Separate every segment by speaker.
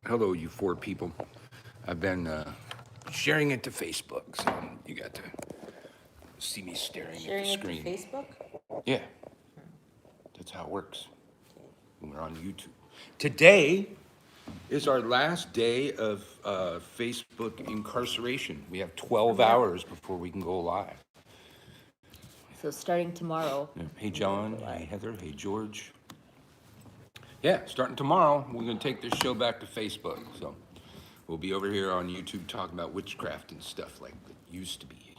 Speaker 1: Hello, you four people. I've been sharing it to Facebook, so you got to see me staring at the
Speaker 2: Sharing it to
Speaker 1: screen.
Speaker 2: Facebook?
Speaker 1: Yeah, that's how it works when we're on YouTube. Today is our last day of Facebook incarceration. We have 12
Speaker 2: Yep.
Speaker 1: hours before we can go live.
Speaker 2: So starting tomorrow.
Speaker 1: Yeah. Hey,
Speaker 2: we're gonna
Speaker 1: John.
Speaker 2: go
Speaker 1: Hey,
Speaker 2: live.
Speaker 1: Heather. Hey, George. Yeah, starting tomorrow, we're going to take this show back to Facebook. So we'll be over here on YouTube talking about witchcraft and stuff like it used to be.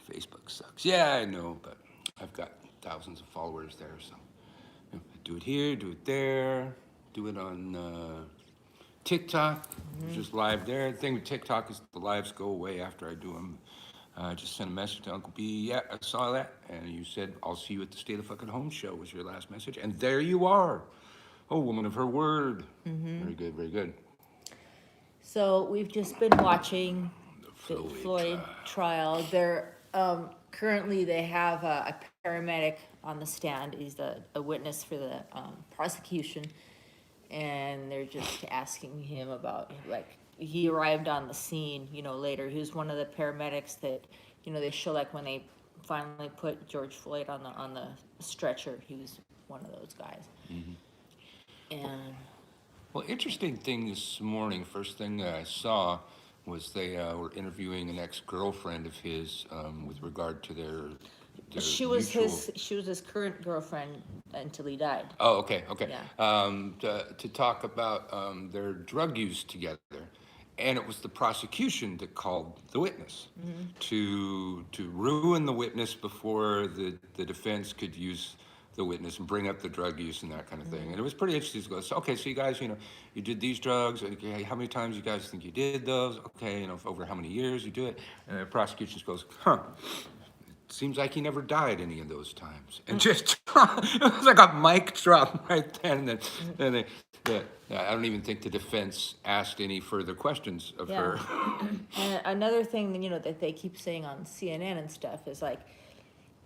Speaker 1: Facebook sucks. Yeah, I know, but I've got thousands of followers there, so do it here, do it there, do it on TikTok. Just live there. The thing with TikTok is the lives go away after I do them. I just sent a message to Uncle B. Yeah, I saw that, and you said I'll see you at the State of Fucking Home show was your last message, and there you are. Oh, woman of her word. Very good, very good.
Speaker 2: So we've just been watching the
Speaker 1: Floyd
Speaker 2: Floyd trial. Currently they have a paramedic on the stand. He's a witness for the prosecution, and they're just asking him about, like, he arrived on the scene, later. He was one of the paramedics that, they show, like, when they finally put George Floyd on the stretcher. He was one of those guys. And
Speaker 1: Well, interesting thing this morning, first thing that I saw was they were interviewing an ex-girlfriend of his with regard to their
Speaker 2: she was
Speaker 1: mutual.
Speaker 2: his current girlfriend until he died.
Speaker 1: Oh, okay, okay.
Speaker 2: Yeah.
Speaker 1: To talk about their drug use together, and it was the prosecution that called the witness to ruin the witness before the defense could use the witness and bring up the drug use and that kind of thing. And it was pretty interesting to go, so, okay, so you guys, you did these drugs. Okay, how many times you guys think you did those? Okay, over how many years you do it? And the prosecution goes, huh. Seems like he never died any of those times. And just, it was like a mic drop right then. And I don't even think the defense asked any further questions of her.
Speaker 2: And another thing, that they keep saying on CNN and stuff is, like,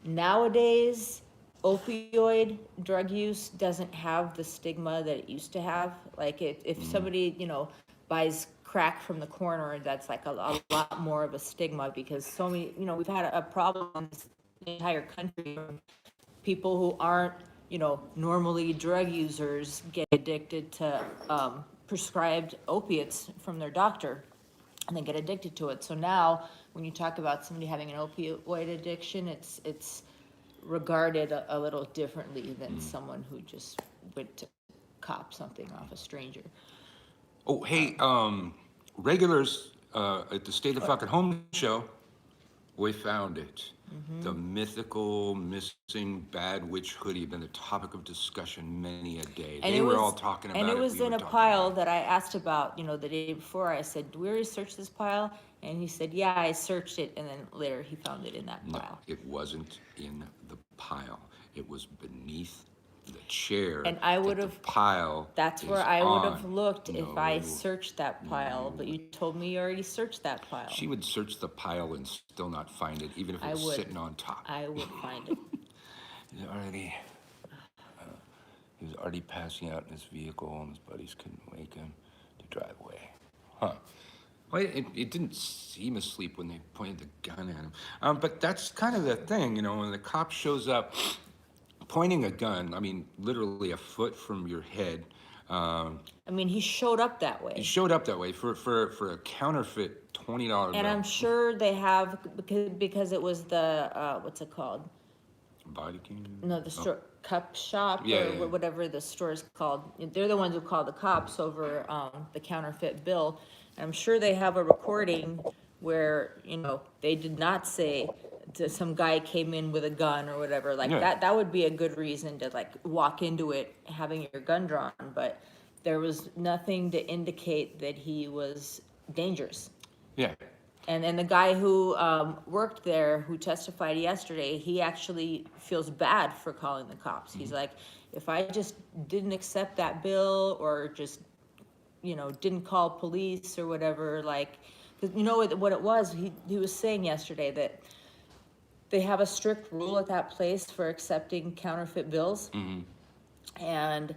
Speaker 2: nowadays opioid drug use doesn't have the stigma that it used to have. Like, if somebody buys crack from the corner, that's like a lot more of a stigma, because so many, we've had a problem in this entire country. People who aren't normally drug users get addicted to prescribed opiates from their doctor, and they get addicted to it. So now when you talk about somebody having an opioid addiction, it's regarded a little differently than someone who just went to cop something off a stranger.
Speaker 1: Oh, hey, regulars at the State of Fucking Home show, we found it. The mythical missing bad witch hoodie had been the topic of discussion many a day.
Speaker 2: And
Speaker 1: They
Speaker 2: it
Speaker 1: were
Speaker 2: was,
Speaker 1: all talking about it.
Speaker 2: and it was
Speaker 1: We were
Speaker 2: in a
Speaker 1: talking
Speaker 2: pile
Speaker 1: about it.
Speaker 2: that I asked about, the day before. I said, "Do we already search this pile?" And he said, "Yeah, I searched it." And then later he found it in that
Speaker 1: No,
Speaker 2: pile.
Speaker 1: it wasn't in the pile. It was beneath the chair.
Speaker 2: And I would
Speaker 1: that
Speaker 2: have,
Speaker 1: the pile.
Speaker 2: that's
Speaker 1: is
Speaker 2: where I would have
Speaker 1: on.
Speaker 2: looked if I
Speaker 1: No,
Speaker 2: searched that pile, but you told me you already searched that pile.
Speaker 1: she would search the pile and still not find it, even if it
Speaker 2: I
Speaker 1: was
Speaker 2: would.
Speaker 1: sitting on top.
Speaker 2: I would find it.
Speaker 1: He's already. He was already passing out in his vehicle, and his buddies couldn't wake him to drive away. Huh. Well, it didn't seem asleep when they pointed the gun at him. But that's kind of the thing, when the cop shows up pointing a gun, I mean, literally a foot from your head.
Speaker 2: I mean, he showed up that
Speaker 1: He
Speaker 2: way.
Speaker 1: showed up that way for a counterfeit $20
Speaker 2: And
Speaker 1: bill.
Speaker 2: I'm sure they have, because it was the, what's it called?
Speaker 1: Body cam?
Speaker 2: No, the store, Cup Shop,
Speaker 1: Yeah,
Speaker 2: or
Speaker 1: yeah.
Speaker 2: whatever the store is called. They're the ones who called the cops over the counterfeit bill. And I'm sure they have a recording where, they did not say that some guy came in with a gun or whatever. Like,
Speaker 1: Yeah.
Speaker 2: that would be a good reason to, like, walk into it having your gun drawn. But there was nothing to indicate that he was dangerous.
Speaker 1: Yeah.
Speaker 2: And then the guy who worked there, who testified yesterday, he actually feels bad for calling the cops. He's like, if I just didn't accept that bill, or just, didn't call police or whatever, like, because what it was, he was saying yesterday that they have a strict rule at that place for accepting counterfeit bills. And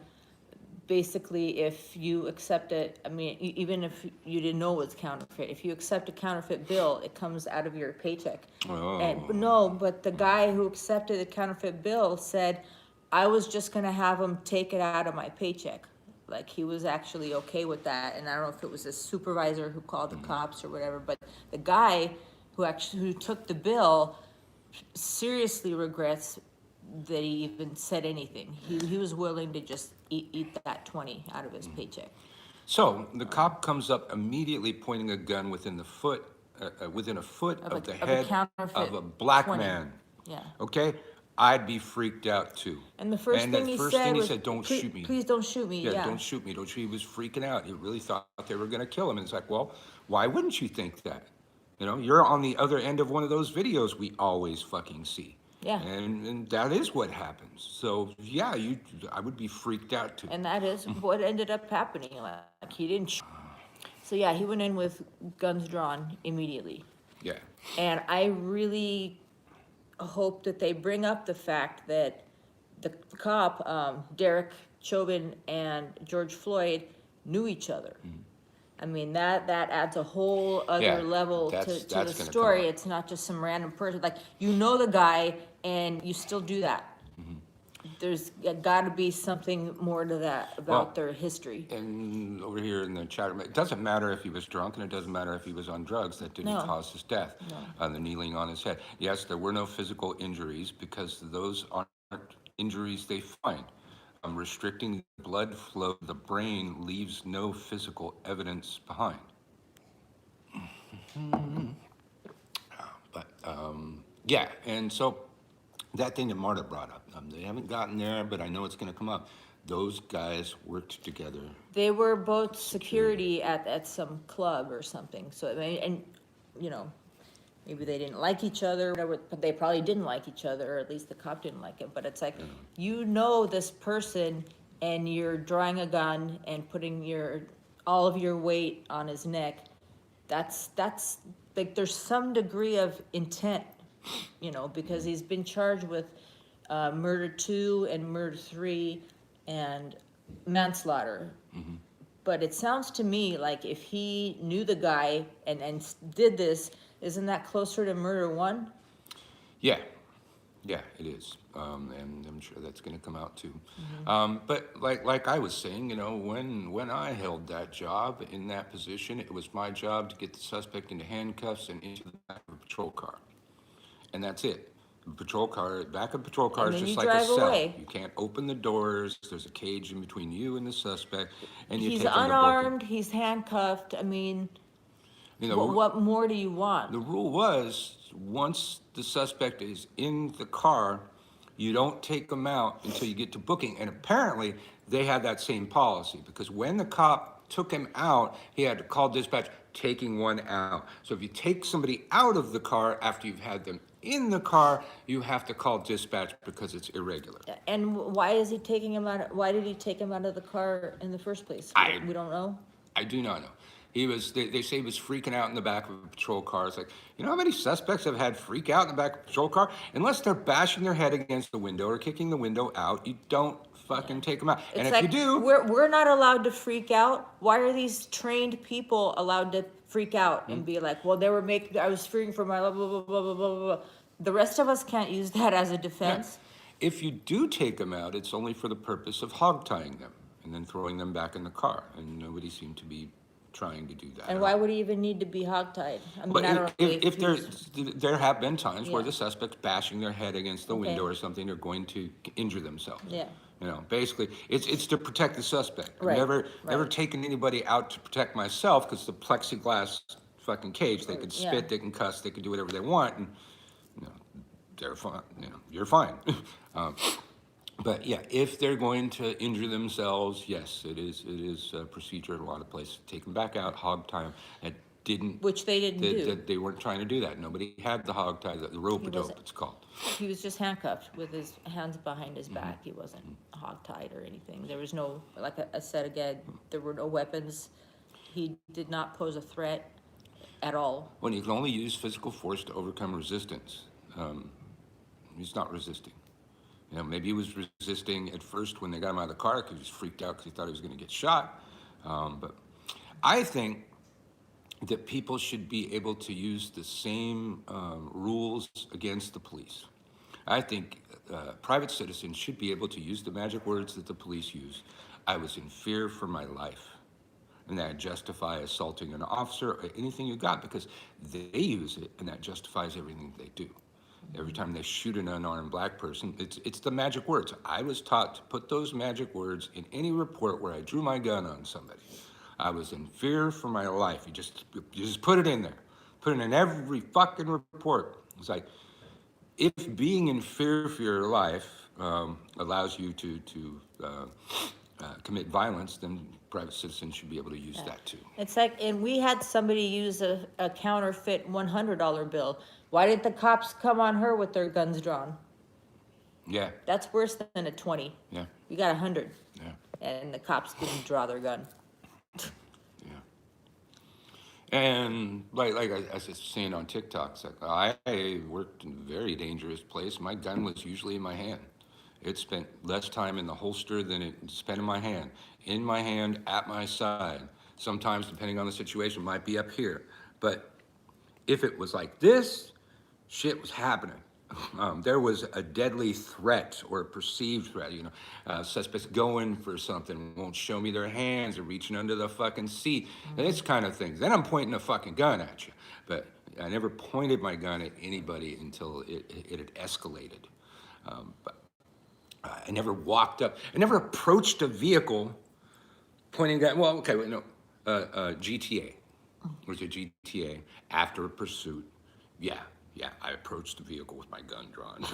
Speaker 2: basically, if you accept it, I mean, even if you didn't know it was counterfeit, if you accept a counterfeit bill, it comes out of your paycheck. And,
Speaker 1: Oh.
Speaker 2: no, but the guy who accepted the counterfeit bill said, I was just gonna have him take it out of my paycheck. Like, he was actually okay with that, and I don't know if it was a supervisor who called the cops or whatever, but the guy who took the bill seriously regrets that he even said anything. He was willing to just eat that 20 out of his paycheck.
Speaker 1: So the cop comes up immediately pointing a gun within a foot of the head
Speaker 2: counterfeit
Speaker 1: of a black
Speaker 2: 20.
Speaker 1: man.
Speaker 2: Yeah.
Speaker 1: Okay? I'd be freaked out too.
Speaker 2: And the first thing he said was,
Speaker 1: don't
Speaker 2: "Please-
Speaker 1: shoot me.
Speaker 2: please don't shoot me," yeah.
Speaker 1: Don't shoot me. Don't shoot. He was freaking out. He really thought they were going to kill him. And it's like, well, why wouldn't you think that? You know, you're on the other end of one of those videos we always fucking see.
Speaker 2: Yeah.
Speaker 1: And that is what happens. So yeah, I would be freaked out too.
Speaker 2: And that is what ended up happening. Like, he didn't. So yeah, he went in with guns drawn immediately.
Speaker 1: Yeah.
Speaker 2: And I really hope that they bring up the fact that the cop, Derek Chauvin and George Floyd, knew each other. I mean, that adds a whole other
Speaker 1: Yeah,
Speaker 2: level
Speaker 1: that's
Speaker 2: to the
Speaker 1: gonna come
Speaker 2: story.
Speaker 1: up.
Speaker 2: It's not just some random person. Like, you know the guy and you still do that. There's got to be something more to that about
Speaker 1: Well,
Speaker 2: their history.
Speaker 1: And over here in the chat room, it doesn't matter if he was drunk and it doesn't matter if he was on drugs. That didn't
Speaker 2: No.
Speaker 1: cause his death. The kneeling on his head. Yes, there were no physical injuries because those aren't injuries they find. Restricting blood flow to the brain leaves no physical evidence behind. But yeah, and so that thing that Marta brought up, they haven't gotten there, but I know it's going to come up. Those guys worked together.
Speaker 2: They were both security at some club or something. So, I mean, and, you know, maybe they didn't like each other, whatever, but they probably didn't like each other, or at least the cop didn't like it. But it's like, you know this person, and you're drawing a gun and putting all of your weight on his neck. That's like, there's some degree of intent, you know, because he's been charged with murder 2 and murder 3 and manslaughter. But it sounds to me like if he knew the guy and did this, isn't that closer to murder 1?
Speaker 1: Yeah, it is, and I'm sure that's going to come out too. But like I was saying, you know, when I held that job in that position, it was my job to get the suspect into handcuffs and into the back of a patrol car, and that's it. Back of a patrol car
Speaker 2: And
Speaker 1: is
Speaker 2: then
Speaker 1: just
Speaker 2: you
Speaker 1: like a
Speaker 2: drive
Speaker 1: cell.
Speaker 2: away.
Speaker 1: You can't open the doors. There's a cage in between you and the suspect, and you
Speaker 2: He's
Speaker 1: take him to booking.
Speaker 2: unarmed, he's handcuffed. I mean,
Speaker 1: You know,
Speaker 2: what more do you want?
Speaker 1: the rule was, once the suspect is in the car, you don't take them out until you get to booking. And apparently, they had that same policy, because when the cop took him out, he had to call dispatch, taking one out. So if you take somebody out of the car after you've had them in the car, you have to call dispatch because it's irregular.
Speaker 2: And why is he taking him out? Why did he take him out of the car in the first place? We don't know.
Speaker 1: I do not know. They say he was freaking out in the back of a patrol car. It's like, you know how many suspects have had freak out in the back of a patrol car? Unless they're bashing their head against the window or kicking the window out, you don't fucking take them out. And
Speaker 2: It's
Speaker 1: if
Speaker 2: like,
Speaker 1: you do,
Speaker 2: we're not allowed to freak out. Why are these trained people allowed to freak out and be like, well, I was freaking for my blah, blah, blah, blah, blah, blah, blah. The rest of us can't use that as a defense.
Speaker 1: if you do take them out, it's only for the purpose of hog tying them and then throwing them back in the car. And nobody seemed to be trying to do that.
Speaker 2: And why would he even need to be hogtied? I mean,
Speaker 1: But
Speaker 2: I don't know
Speaker 1: if
Speaker 2: he was-
Speaker 1: there have been times where
Speaker 2: Yeah.
Speaker 1: the suspect's bashing their head against the
Speaker 2: Okay.
Speaker 1: window or something, they're going to injure themselves.
Speaker 2: Yeah.
Speaker 1: You know, basically, it's to protect the suspect. I've
Speaker 2: Right,
Speaker 1: never
Speaker 2: right.
Speaker 1: taken anybody out to protect myself, because the plexiglass fucking cage, they could
Speaker 2: Yeah.
Speaker 1: spit, they can cuss, they can do whatever they want, and, you know, they're fine, you know, you're fine. But yeah, if they're going to injure themselves, yes, it is a procedure at a lot of places. Take them back out, hog tie them. It didn't.
Speaker 2: Which they didn't do.
Speaker 1: They weren't trying to do that. Nobody had the hog tie, the rope-a-dope,
Speaker 2: wasn't.
Speaker 1: it's called.
Speaker 2: He was just handcuffed with his hands behind his back.
Speaker 1: Mm-hmm.
Speaker 2: He wasn't hogtied or anything. There was no, like I said again, there were no weapons. He did not pose a threat at all.
Speaker 1: When you can only use physical force to overcome resistance, he's not resisting. You know, maybe he was resisting at first when they got him out of the car because he was freaked out because he thought he was going to get shot. But I think that people should be able to use the same rules against the police. I think private citizens should be able to use the magic words that the police use. I was in fear for my life. And that justify assaulting an officer or anything you got because they use it and that justifies everything they do. Every time they shoot an unarmed black person, it's the magic words. I was taught to put those magic words in any report where I drew my gun on somebody. I was in fear for my life. You just put it in there. Put it in every fucking report. It's like, if being in fear for your life allows you to commit violence, then private citizens should be able to use that too.
Speaker 2: It's like, and we had somebody use a counterfeit $100 bill. Why didn't the cops come on her with their guns drawn?
Speaker 1: Yeah,
Speaker 2: That's worse than a 20.
Speaker 1: yeah,
Speaker 2: You got 100,
Speaker 1: yeah,
Speaker 2: and the cops didn't draw their gun.
Speaker 1: yeah. And like I was saying on TikTok, it's like, I worked in a very dangerous place. My gun was usually in my hand. It spent less time in the holster than it spent in my hand, at my side. Sometimes, depending on the situation, might be up here. But if it was like this, shit was happening. There was a deadly threat or a perceived threat, you know, suspects going for something, won't show me their hands, or reaching under the fucking seat, and this kind of things. Then I'm pointing a fucking gun at you. But I never pointed my gun at anybody until it had escalated. But I never walked up, I never approached a vehicle pointing gun. Well, okay, wait, no, GTA. Was a GTA after a pursuit. Yeah, I approached the vehicle with my gun drawn.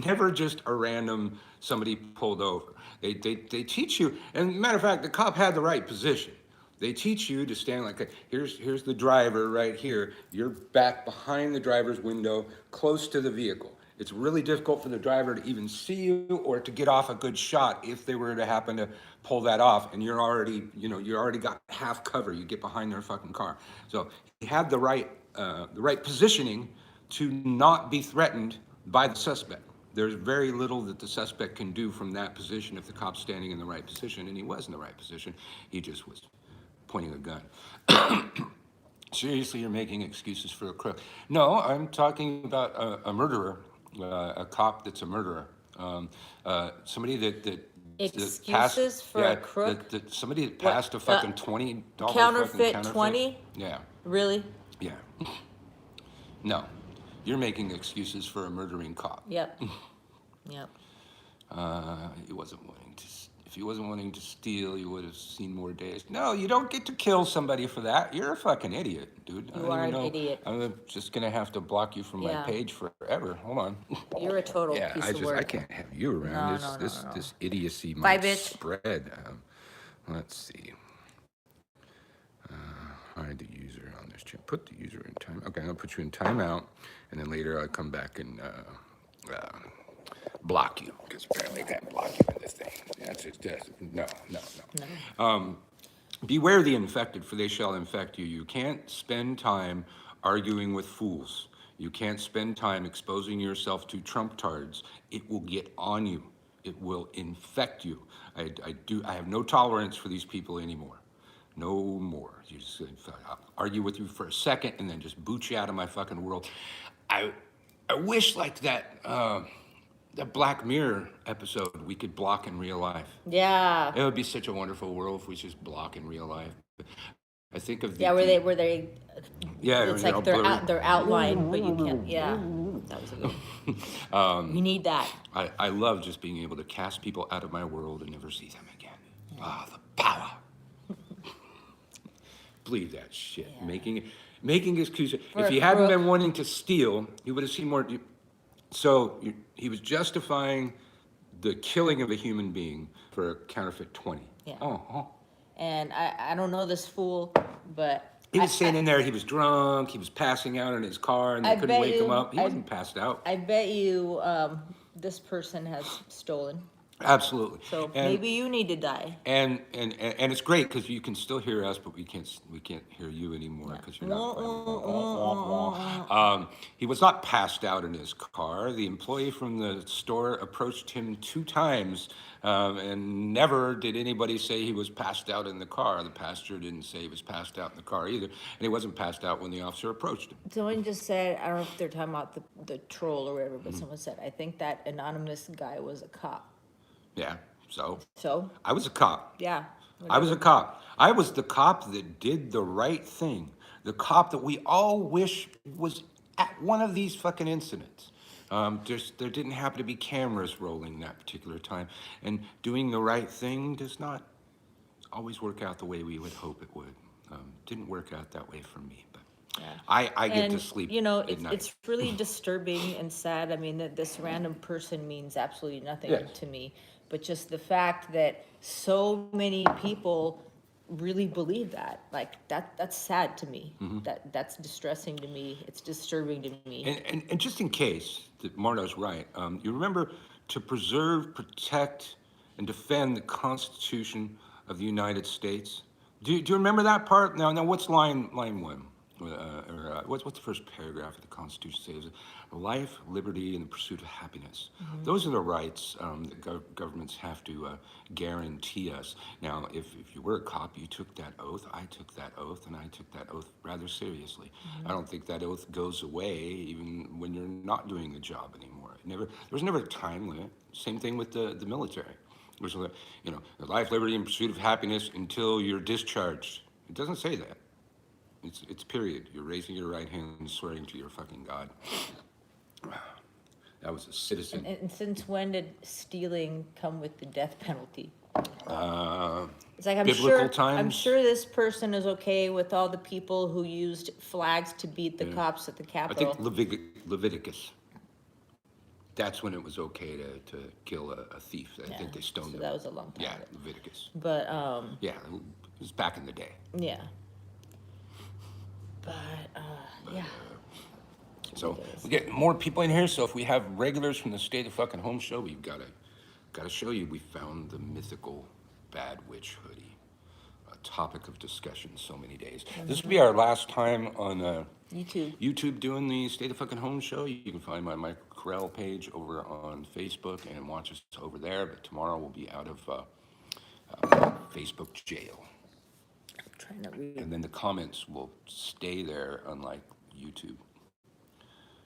Speaker 1: Never just a random somebody pulled over. They teach you, and matter of fact, the cop had the right position. They teach you to stand like, here's the driver right here. You're back behind the driver's window, close to the vehicle. It's really difficult for the driver to even see you or to get off a good shot if they were to happen to pull that off, and you're already, you already got half cover. You get behind their fucking car. So he had the right positioning to not be threatened by the suspect. There's very little that the suspect can do from that position if the cop's standing in the right position, and he was in the right position. He just was pointing a gun. Seriously, you're making excuses for a crook. No, I'm talking about a murderer, a cop that's a murderer. Somebody that
Speaker 2: Excuses for a crook?
Speaker 1: Somebody that passed a fucking $20
Speaker 2: Counterfeit 20?
Speaker 1: Yeah,
Speaker 2: Really?
Speaker 1: yeah. No, you're making excuses for a murdering cop.
Speaker 2: Yep. Yep.
Speaker 1: He wasn't wanting to. If he wasn't wanting to steal, you would have seen more days. No, you don't get to kill somebody for that. You're a fucking idiot, dude.
Speaker 2: You are an idiot.
Speaker 1: I'm just gonna have to block you from my
Speaker 2: Yeah.
Speaker 1: page forever. Hold on.
Speaker 2: You're a total
Speaker 1: Yeah,
Speaker 2: piece
Speaker 1: I
Speaker 2: of work.
Speaker 1: can't have you around.
Speaker 2: No,
Speaker 1: This idiocy
Speaker 2: Bye,
Speaker 1: might
Speaker 2: bitch.
Speaker 1: spread. Let's see. Hide the user on this chat. Put the user in time. Okay, I'll put you in timeout, and then later I'll come back and block you, because apparently I can't block you in this thing. That's just no. Beware the infected, for they shall infect you. You can't spend time arguing with fools. You can't spend time exposing yourself to Trump-tards. It will get on you. It will infect you. I have no tolerance for these people anymore. No more. You just I'll argue with you for a second and then just boot you out of my fucking world. I wish like that Black Mirror episode we could block in real life.
Speaker 2: Yeah.
Speaker 1: It would be such a wonderful world if we just block in real life. I think of the
Speaker 2: Yeah, where they
Speaker 1: yeah,
Speaker 2: it's
Speaker 1: you know,
Speaker 2: like
Speaker 1: blurry.
Speaker 2: they're outlined, but you can't. Yeah, that was a good one. We need that.
Speaker 1: I love just being able to cast people out of my world and never see them again. Ah, the power. Believe that shit. Yeah. Making excuses. If he hadn't been wanting to steal, he would have seen more. So he was justifying the killing of a human being for a counterfeit 20.
Speaker 2: Yeah.
Speaker 1: Oh.
Speaker 2: And I don't know this fool, but
Speaker 1: He was sitting in there, he was drunk, he was passing out in his car, and they couldn't wake him up. He wasn't passed out.
Speaker 2: I bet you this person has stolen.
Speaker 1: Absolutely.
Speaker 2: So
Speaker 1: And
Speaker 2: maybe you need to die.
Speaker 1: and it's great because you can still hear us, but we can't hear you anymore
Speaker 2: Yeah.
Speaker 1: because you're not. He was not passed out in his car. The employee from the store approached him 2 times, and never did anybody say he was passed out in the car. The passenger didn't say he was passed out in the car either, and he wasn't passed out when the officer approached him.
Speaker 2: Someone just said, I don't know if they're talking about the troll or whatever, but someone said, I think that anonymous guy was a cop.
Speaker 1: Yeah. So
Speaker 2: So,
Speaker 1: I was a cop.
Speaker 2: yeah.
Speaker 1: I was a
Speaker 2: Whatever.
Speaker 1: cop. I was the cop that did the right thing. The cop that we all wish was at one of these fucking incidents. There didn't happen to be cameras rolling that particular time. And doing the right thing does not always work out the way we would hope it would. Didn't work out that way for me, but
Speaker 2: Yeah.
Speaker 1: I get to
Speaker 2: And,
Speaker 1: sleep
Speaker 2: you know,
Speaker 1: at night.
Speaker 2: it's really disturbing and sad. I mean, that this random person means absolutely nothing
Speaker 1: Yes.
Speaker 2: to me. But just the fact that so many people really believe that, like, that's sad to me. That's distressing to me. It's disturbing to me.
Speaker 1: And just in case that Marno's right, you remember to preserve, protect, and defend the Constitution of the United States. Do you remember that part? Now what's line one? What's the first paragraph of the Constitution says? Life, liberty, and the pursuit of happiness. Those are the rights that governments have to guarantee us. Now, if you were a cop, you took that oath. I took that oath, and I took that oath rather seriously. I don't think that oath goes away even when you're not doing the job anymore. There was never a time limit. Same thing with the military. There's the life, liberty, and pursuit of happiness until you're discharged. It doesn't say that. It's period. You're raising your right hand and swearing to your fucking God. That was a citizen.
Speaker 2: And since when did stealing come with the death penalty?
Speaker 1: Uh,
Speaker 2: It's like, I'm
Speaker 1: biblical
Speaker 2: I'm
Speaker 1: times.
Speaker 2: sure this person is okay with all the people who used flags to beat the
Speaker 1: Yeah.
Speaker 2: cops at the
Speaker 1: I
Speaker 2: Capitol.
Speaker 1: think Leviticus. That's when it was okay to kill a thief. I think they stoned
Speaker 2: so
Speaker 1: him.
Speaker 2: that was a long time
Speaker 1: Yeah,
Speaker 2: ago.
Speaker 1: Leviticus.
Speaker 2: But,
Speaker 1: Yeah, it was back in the day.
Speaker 2: yeah. But, yeah.
Speaker 1: So
Speaker 2: ridiculous.
Speaker 1: we get more people in here. So if we have regulars from the State of fucking Home show, we've gotta show you we found the mythical Bad Witch hoodie, a topic of discussion so many days. This will be our last time on
Speaker 2: YouTube.
Speaker 1: YouTube doing the State of fucking Home show. You can find my Michael Corral page over on Facebook and watch us over there. But tomorrow we'll be out of Facebook jail.
Speaker 2: I'm trying to read.
Speaker 1: And then the comments will stay there, unlike YouTube.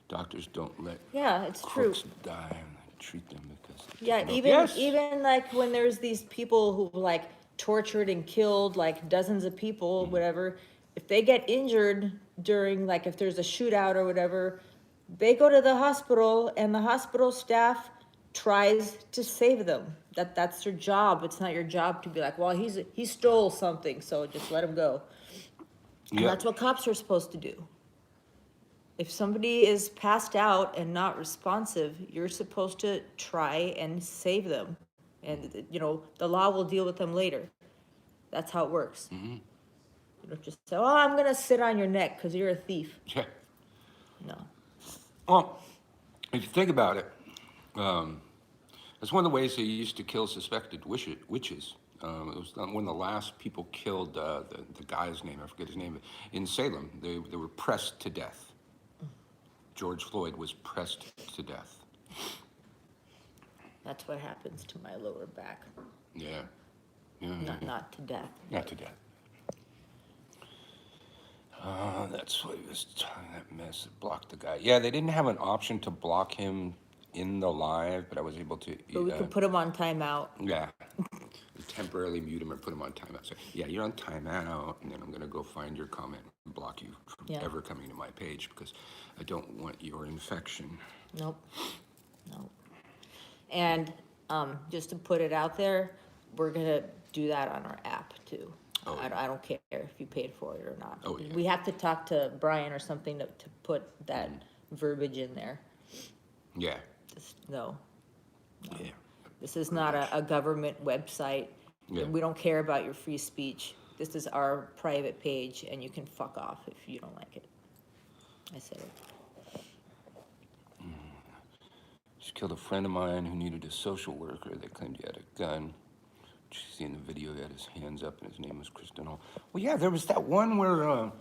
Speaker 1: Doctors don't let
Speaker 2: Yeah, it's true.
Speaker 1: crooks die and they treat them because they
Speaker 2: Yeah,
Speaker 1: don't know.
Speaker 2: even
Speaker 1: Yes!
Speaker 2: even like when there's these people who like tortured and killed like dozens of people, whatever, if they get injured during like if there's a shootout or whatever, they go to the hospital and the hospital staff tries to save them. That's their job. It's not your job to be like, well, he stole something, so just let him go. And
Speaker 1: Yep.
Speaker 2: that's what cops are supposed to do. If somebody is passed out and not responsive, you're supposed to try and save them. And, you know, the law will deal with them later. That's how it works. You don't just say, oh, I'm going to sit on your neck because you're a thief.
Speaker 1: Yeah.
Speaker 2: No.
Speaker 1: Well, if you think about it, that's one of the ways they used to kill suspected witches. It was one of the last people killed, the guy's name, I forget his name, in Salem. They were pressed to death. George Floyd was pressed to death.
Speaker 2: That's what happens to my lower back.
Speaker 1: Yeah.
Speaker 2: Not to death.
Speaker 1: Not to death. That's what he was trying, that mess that blocked the guy. Yeah, they didn't have an option to block him in the live, but I was able to.
Speaker 2: But we could put him on timeout.
Speaker 1: Yeah. Temporarily mute him or put him on timeout. So, yeah, you're on timeout, and then I'm going to go find your comment and block you from ever coming to my page because I don't want your infection.
Speaker 2: Nope. Nope. And just to put it out there, we're gonna do that on our app too.
Speaker 1: Oh,
Speaker 2: I don't care if you paid for it or not.
Speaker 1: Oh, yeah.
Speaker 2: We have to talk to Brian or something to put that verbiage in there.
Speaker 1: Yeah.
Speaker 2: Just, no,
Speaker 1: Yeah.
Speaker 2: this is not a government website.
Speaker 1: Yeah.
Speaker 2: We don't care about your free speech. This is our private page, and you can fuck off if you don't like it. I said it.
Speaker 1: She killed a friend of mine who needed a social worker. They claimed he had a gun. You see in the video, he had his hands up, and his name was Kristen Hall. Well, yeah, there was that one where it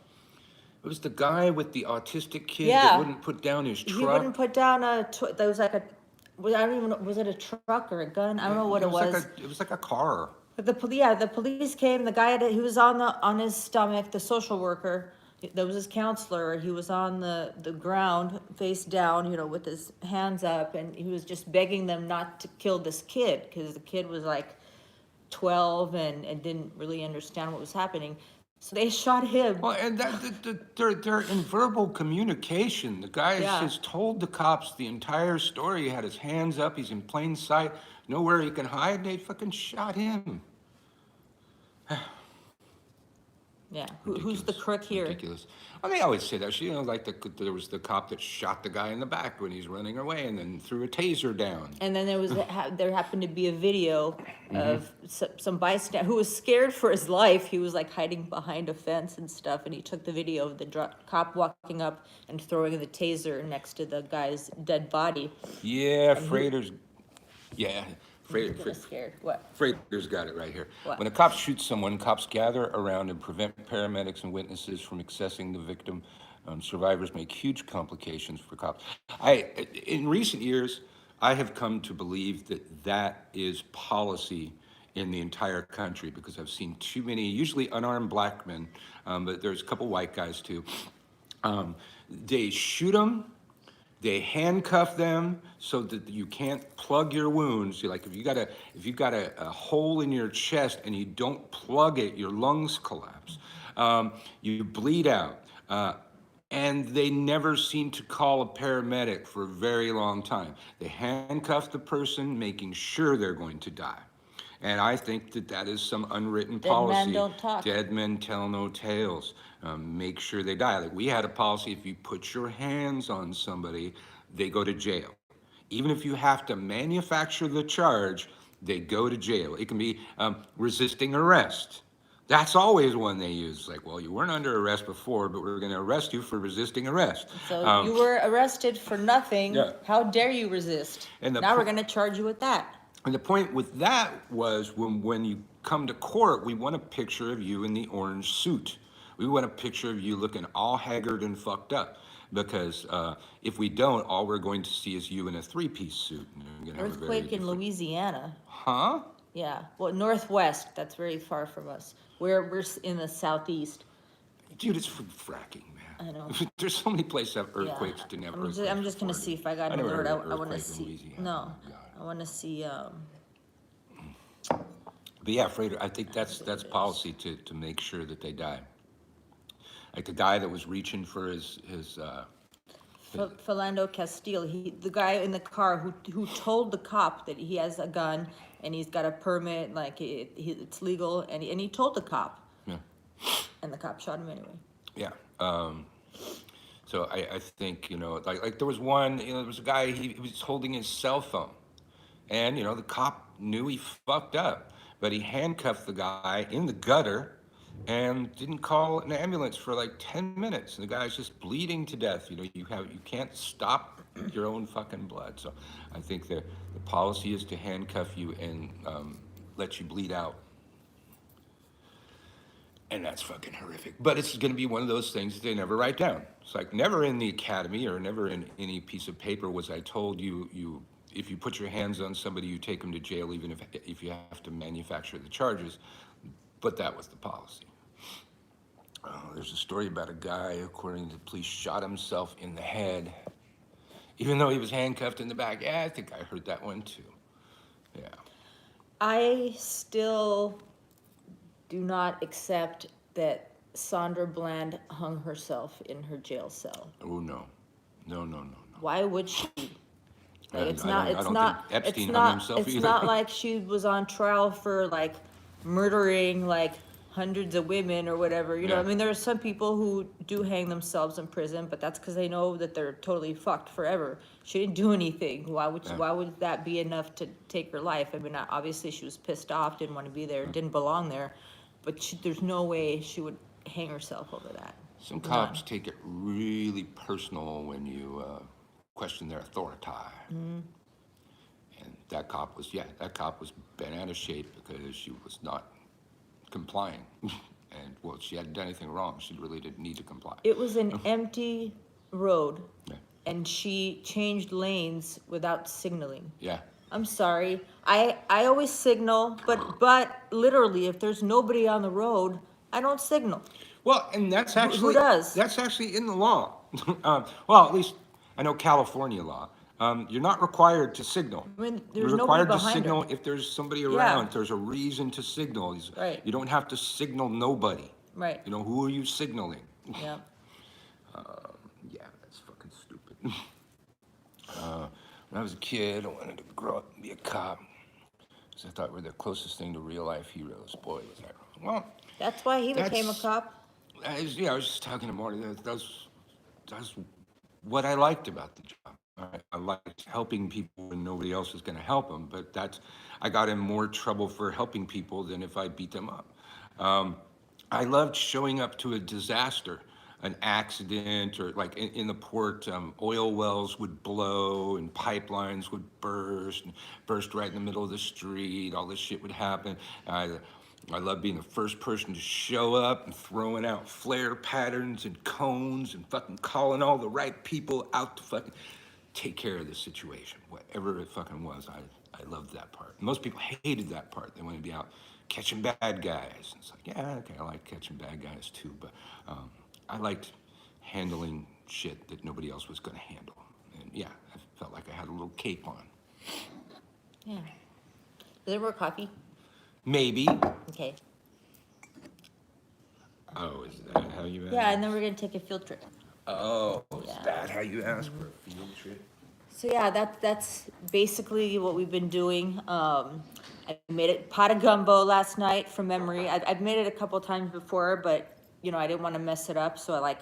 Speaker 1: was the guy with the autistic kid that
Speaker 2: Yeah.
Speaker 1: wouldn't put down his
Speaker 2: He
Speaker 1: truck.
Speaker 2: wouldn't put down there was like a, I don't even know, was it a truck or a gun? I don't know what it was.
Speaker 1: It was like a car.
Speaker 2: But the police came, the guy he was on his stomach, the social worker, that was his counselor, he was on the ground, face down, you know, with his hands up, and he was just begging them not to kill this kid, because the kid was like 12 and didn't really understand what was happening. So they shot him.
Speaker 1: Well, and they're in verbal communication. The guy has told the cops the entire story. He had his hands up. He's in plain sight. Nowhere he can hide. And they fucking shot him.
Speaker 2: Yeah. Who's the crook here?
Speaker 1: Ridiculous. Well, they always say that. You know, like there was the cop that shot the guy in the back when he's running away and then threw a taser down.
Speaker 2: And then there happened to be a video of some bystander who was scared for his life. He was like hiding behind a fence and stuff, and he took the video of the cop walking up and throwing the taser next to the guy's dead body.
Speaker 1: Yeah, Frater's. Yeah.
Speaker 2: Scared. What?
Speaker 1: Frater's got it right here.
Speaker 2: What?
Speaker 1: When a cop shoots someone, cops gather around and prevent paramedics and witnesses from accessing the victim. Survivors make huge complications for cops. In recent years, I have come to believe that is policy in the entire country, because I've seen too many, usually unarmed black men, but there's a couple white guys too. They shoot them. They handcuff them so that you can't plug your wounds. Like if you've got a hole in your chest and you don't plug it, your lungs collapse. You bleed out. And they never seem to call a paramedic for a very long time. They handcuff the person, making sure they're going to die. And I think that is some unwritten policy.
Speaker 2: Dead men don't talk.
Speaker 1: Dead men tell no tales. Make sure they die. Like we had a policy, if you put your hands on somebody, they go to jail. Even if you have to manufacture the charge, they go to jail. It can be resisting arrest. That's always one they use. Like, well, you weren't under arrest before, but we're going to arrest you for resisting arrest.
Speaker 2: So you were arrested for nothing.
Speaker 1: Yeah.
Speaker 2: How dare you resist?
Speaker 1: And
Speaker 2: now we're going to charge you with that.
Speaker 1: And the point with that was when you come to court, we want a picture of you in the orange suit. We want a picture of you looking all haggard and fucked up. Because if we don't, all we're going to see is you in a three-piece suit.
Speaker 2: Earthquake in Louisiana.
Speaker 1: Huh?
Speaker 2: Yeah. Well, Northwest, that's very far from us. We're in the Southeast.
Speaker 1: Dude, it's from fracking, man.
Speaker 2: I know.
Speaker 1: There's so many places that have earthquakes to never.
Speaker 2: I'm just gonna see if I got an alert. I want to see.
Speaker 1: Louisiana.
Speaker 2: No,
Speaker 1: Oh, God.
Speaker 2: I want to see.
Speaker 1: But yeah, Frater, I think that's policy to make sure that they die. Like the guy that was reaching for his
Speaker 2: Philando Castile, the guy in the car who told the cop that he has a gun and he's got a permit, like it's legal, and he told the cop.
Speaker 1: Yeah.
Speaker 2: And the cop shot him anyway.
Speaker 1: Yeah. So I think, like there was one, there was a guy, he was holding his cell phone. And, the cop knew he fucked up. But he handcuffed the guy in the gutter and didn't call an ambulance for like 10 minutes. And the guy's just bleeding to death. You can't stop your own fucking blood. So I think the policy is to handcuff you and let you bleed out. And that's fucking horrific. But it's going to be one of those things that they never write down. It's like never in the academy or never in any piece of paper was I told you if you put your hands on somebody, you take them to jail, even if you have to manufacture the charges. But that was the policy. There's a story about a guy, according to the police, shot himself in the head, even though he was handcuffed in the back. Yeah, I think I heard that one too. Yeah.
Speaker 2: I still do not accept that Sandra Bland hung herself in her jail cell.
Speaker 1: Oh, no. No.
Speaker 2: Why would she? It's
Speaker 1: I don't think Epstein hung himself
Speaker 2: it's
Speaker 1: either.
Speaker 2: not like she was on trial for like murdering like hundreds of women or whatever. You know, I mean, there are some people who do hang themselves in prison, but that's because they know that they're totally fucked forever. She didn't do anything. Why would that be enough to take her life? I mean, obviously she was pissed off, didn't want to be there, didn't belong there, but there's no way she would hang herself over that.
Speaker 1: Some cops take it really personal when you question their authority. that cop was bent out of shape because she was not complying. And well, she hadn't done anything wrong. She really didn't need to comply.
Speaker 2: It was an empty road,
Speaker 1: Yeah.
Speaker 2: and she changed lanes without signaling.
Speaker 1: Yeah.
Speaker 2: I'm sorry. I always signal, but literally, if there's nobody on the road, I don't signal.
Speaker 1: Well, and that's actually
Speaker 2: does?
Speaker 1: That's actually in the law. Well, at least I know California law. You're not required to signal.
Speaker 2: I mean,
Speaker 1: You're
Speaker 2: there's nobody
Speaker 1: required to
Speaker 2: behind her.
Speaker 1: signal if there's somebody
Speaker 2: Yeah.
Speaker 1: around. If there's a reason to signal.
Speaker 2: Right.
Speaker 1: You don't have to signal nobody.
Speaker 2: Right.
Speaker 1: You know, who are you signaling?
Speaker 2: Yeah.
Speaker 1: Yeah, that's fucking stupid. When I was a kid, I wanted to grow up and be a cop. Because I thought we're the closest thing to real life heroes. Boy, was I wrong. Well,
Speaker 2: That's why he became a
Speaker 1: That's-
Speaker 2: cop.
Speaker 1: I was just talking to Marty. That's what I liked about the job. I liked helping people when nobody else was going to help them. But I got in more trouble for helping people than if I beat them up. I loved showing up to a disaster, an accident, or like in the port, oil wells would blow and pipelines would burst right in the middle of the street. All this shit would happen. I love being the first person to show up and throwing out flare patterns and cones and fucking calling all the right people out to fucking take care of the situation, whatever it fucking was. I loved that part. Most people hated that part. They wanted to be out catching bad guys. It's like, yeah, okay, I like catching bad guys too, but I liked handling shit that nobody else was going to handle. And yeah, I felt like I had a little cape on.
Speaker 2: Yeah. Is there more coffee?
Speaker 1: Maybe.
Speaker 2: Okay.
Speaker 1: Oh, is that how you ask?
Speaker 2: Yeah, and then we're gonna take a field trip.
Speaker 1: Oh, is
Speaker 2: Yeah.
Speaker 1: that how you ask for a field trip?
Speaker 2: So yeah, that's basically what we've been doing. I made a pot of gumbo last night from memory. I've made it a couple times before, but I didn't want to mess it up, so I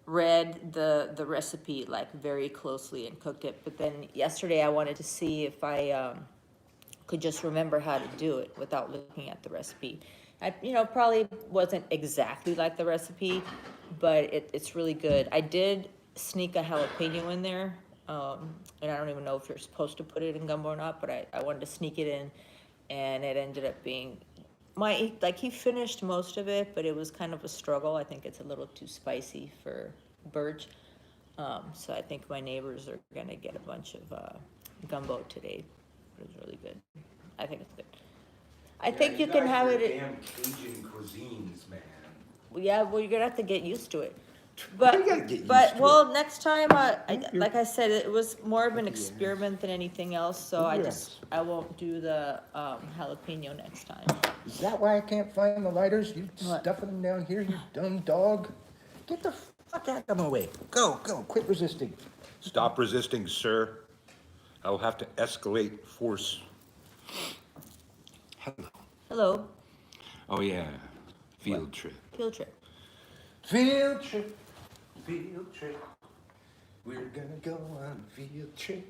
Speaker 2: read the recipe very closely and cooked it. But then yesterday I wanted to see if I could just remember how to do it without looking at the recipe. I probably wasn't exactly like the recipe, but it's really good. I did sneak a jalapeno in there. And I don't even know if you're supposed to put it in gumbo or not, but I wanted to sneak it in, and it ended up being he finished most of it, but it was kind of a struggle. I think it's a little too spicy for Birch. So I think my neighbors are gonna get a bunch of gumbo today. It was really good. I think it's good. I think you can have it.
Speaker 1: Damn Cajun cuisines, man.
Speaker 2: Yeah, well, you're gonna have to get used to it.
Speaker 1: Why you gotta get used
Speaker 2: But
Speaker 1: to
Speaker 2: well, next time, like I said, it was more of an experiment than anything else. So I won't do the jalapeno next time.
Speaker 1: Is that why I can't find the lighters? You
Speaker 2: What?
Speaker 1: stuffing them down here, you dumb dog. Get the fuck out of my way. Go, quit resisting. Stop resisting, sir. I will have to escalate force. Hello.
Speaker 2: Hello,
Speaker 1: Oh yeah, field trip.
Speaker 2: field trip.
Speaker 1: Field trip. We're gonna go on a field trip.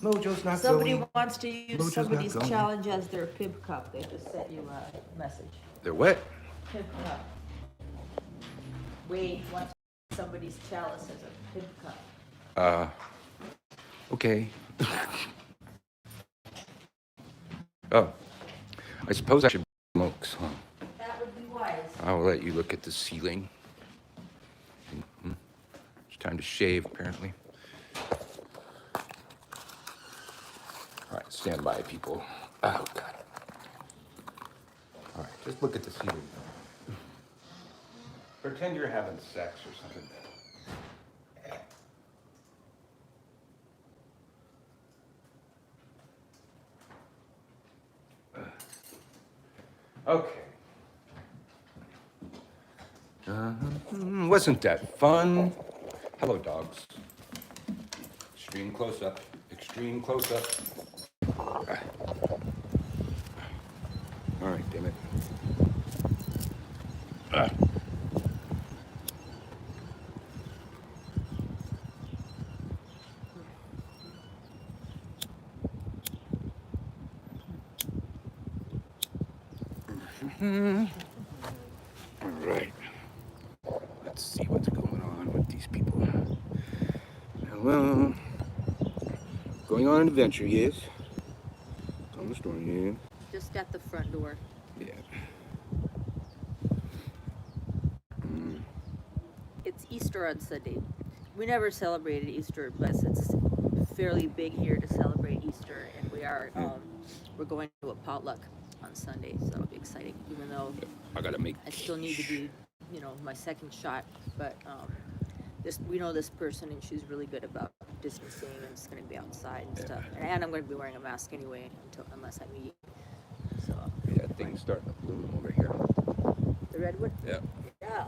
Speaker 1: Mojo's not
Speaker 2: Somebody
Speaker 1: going.
Speaker 2: wants to use
Speaker 1: Mojo's not
Speaker 2: somebody's
Speaker 1: going.
Speaker 2: challenge as their pib cup. They just sent you a message.
Speaker 1: They're what?
Speaker 2: Pib cup. Wade wants somebody's chalice as a pib cup.
Speaker 1: Okay. Oh, I suppose I should smokes, huh?
Speaker 2: That would be wise.
Speaker 1: I'll let you look at the ceiling. It's time to shave, apparently. All right, stand by, people. Oh, God. All right, just look at the ceiling. Pretend you're having sex or something. Okay. Wasn't that fun? Hello, dogs. Extreme close up. Extreme close up. All right, damn it. All right. Let's see what's going on with these people. Hello. Going going on an adventure, yes. Tell the story, yeah.
Speaker 2: Just at the front door.
Speaker 1: Yeah.
Speaker 2: It's Easter on Sunday. We never celebrated Easter, but it's fairly big here to celebrate Easter, and we're going to a potluck on Sunday, so it'll be exciting. Even though
Speaker 1: I gotta make.
Speaker 2: I still need to do, my second shot, but we know this person, and she's really good about distancing, and it's going to be outside and stuff. And I'm going to be wearing a mask anyway unless I meet. So
Speaker 1: Yeah, thing's starting to bloom over here.
Speaker 2: the redwood.
Speaker 1: Yeah.
Speaker 2: Yeah.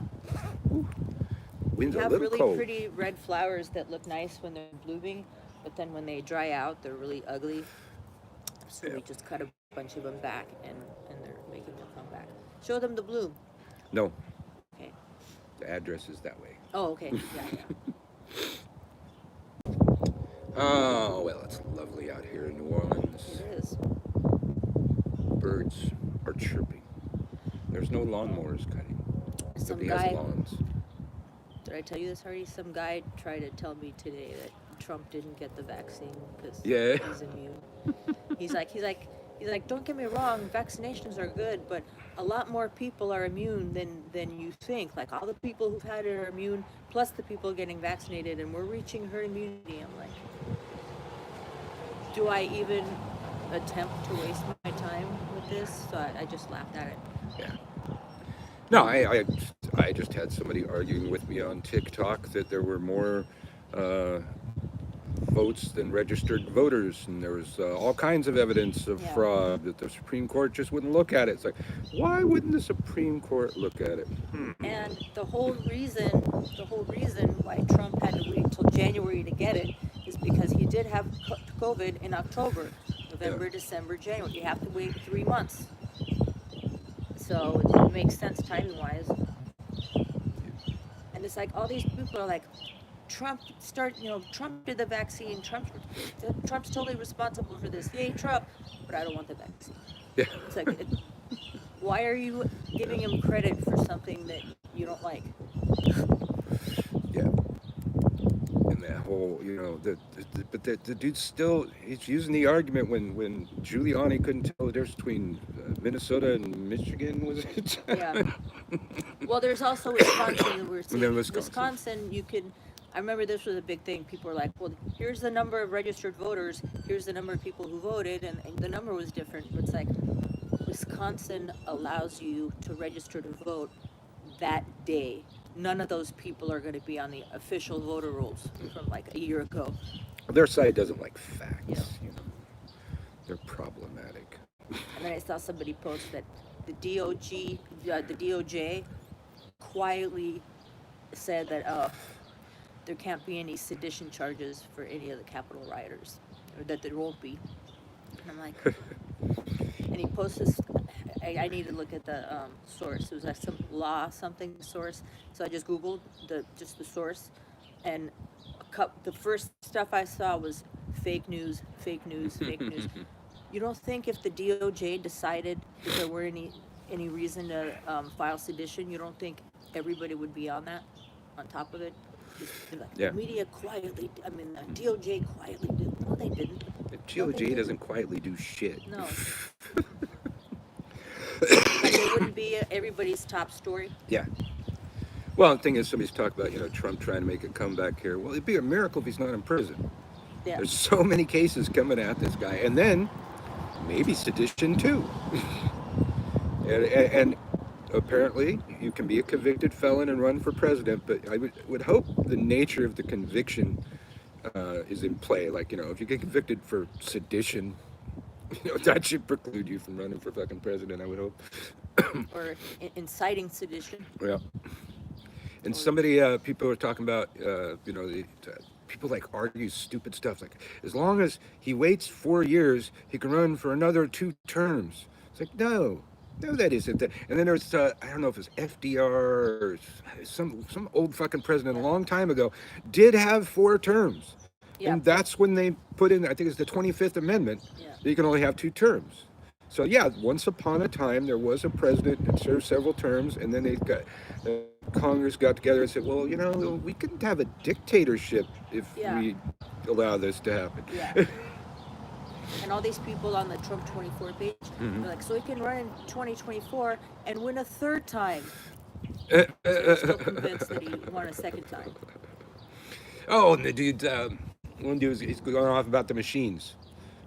Speaker 1: Wind's
Speaker 2: We
Speaker 1: a
Speaker 2: have
Speaker 1: little
Speaker 2: really
Speaker 1: cold.
Speaker 2: pretty red flowers that look nice when they're blooming, but then when they dry out, they're really ugly. So we just cut a bunch of them back, and they're making them come back. Show them the bloom.
Speaker 1: No,
Speaker 2: Okay.
Speaker 1: the address is that way.
Speaker 2: Oh, okay. Yeah.
Speaker 1: Oh, well, it's lovely out here in New Orleans.
Speaker 2: It is.
Speaker 1: Birds are chirping. There's no lawnmowers cutting.
Speaker 2: Some
Speaker 1: Nobody
Speaker 2: guy.
Speaker 1: has lawns.
Speaker 2: Did I tell you this already? Some guy tried to tell me today that Trump didn't get the vaccine because
Speaker 1: Yeah.
Speaker 2: he's immune. He's like, don't get me wrong, vaccinations are good, but a lot more people are immune than you think. Like all the people who've had it are immune, plus the people getting vaccinated, and we're reaching herd immunity. I'm like, do I even attempt to waste my time with this? So I just laughed at it.
Speaker 1: Yeah. No, I just had somebody arguing with me on TikTok that there were more votes than registered voters, and there was all kinds of evidence of
Speaker 2: Yeah.
Speaker 1: fraud that the Supreme Court just wouldn't look at it. It's like, why wouldn't the Supreme Court look at it?
Speaker 2: And the whole reason why Trump had to wait till January to get it is because he did have COVID in October, November,
Speaker 1: Yeah.
Speaker 2: December, January. You have to wait 3 months. So it makes sense timing wise. And it's like all these people are like, Trump did the vaccine. Trump's totally responsible for this. Yay, Trump! But I don't want the vaccine.
Speaker 1: Yeah.
Speaker 2: It's like, why are you giving him credit for something that you don't like?
Speaker 1: Yeah. And that whole, but the dude still, he's using the argument when Giuliani couldn't tell the difference between Minnesota and Michigan, was it?
Speaker 2: Yeah. Well, there's also Wisconsin. We're seeing.
Speaker 1: then Wisconsin.
Speaker 2: Wisconsin, you can. I remember this was a big thing. People were like, well, here's the number of registered voters. Here's the number of people who voted. And the number was different. It's like Wisconsin allows you to register to vote that day. None of those people are going to be on the official voter rolls from like a year ago.
Speaker 1: Their side doesn't like facts,
Speaker 2: Yeah.
Speaker 1: They're problematic.
Speaker 2: And then I saw somebody post that the DOJ quietly said that there can't be any sedition charges for any of the Capitol rioters, or that there won't be. And I'm like, and he posted this. I need to look at the source. It was like some law something source. So I just Googled the source, and the first stuff I saw was fake news, fake news, fake news. You don't think if the DOJ decided that there were any reason to file sedition, you don't think everybody would be on top of it? Like,
Speaker 1: Yeah.
Speaker 2: The media quietly, the DOJ quietly did. No, they didn't.
Speaker 1: The DOJ doesn't quietly do shit.
Speaker 2: No. Like it wouldn't be everybody's top story.
Speaker 1: Yeah. Well, the thing is, somebody's talking about, Trump trying to make a comeback here. Well, it'd be a miracle if he's not in prison.
Speaker 2: Yeah.
Speaker 1: There's so many cases coming at this guy. And then maybe sedition too. and apparently you can be a convicted felon and run for president, but I would hope the nature of the conviction is in play. Like, if you get convicted for sedition, that should preclude you from running for fucking president, I would hope.
Speaker 2: Or inciting sedition.
Speaker 1: Yeah. And people are talking about, people like argue stupid stuff. Like, as long as he waits 4 years, he can run for another 2 terms. It's like, no, that isn't. And then there's, I don't know if it's FDR or some old fucking president a long time ago did have 4 terms.
Speaker 2: Yeah.
Speaker 1: And that's when they put in, I think it's the 25th Amendment,
Speaker 2: Yeah.
Speaker 1: that you can only have 2 terms. So yeah, once upon a time, there was a president that served several terms, and then Congress got together and said, well, we couldn't have a dictatorship if
Speaker 2: Yeah.
Speaker 1: we allow this to happen.
Speaker 2: Yeah. And all these people on the Trump 24 page, they're like, so he can run in 2024 and win a third time. So they're still convinced that he won a second time.
Speaker 1: Oh, and the dude, one dude, he's going off about the machines.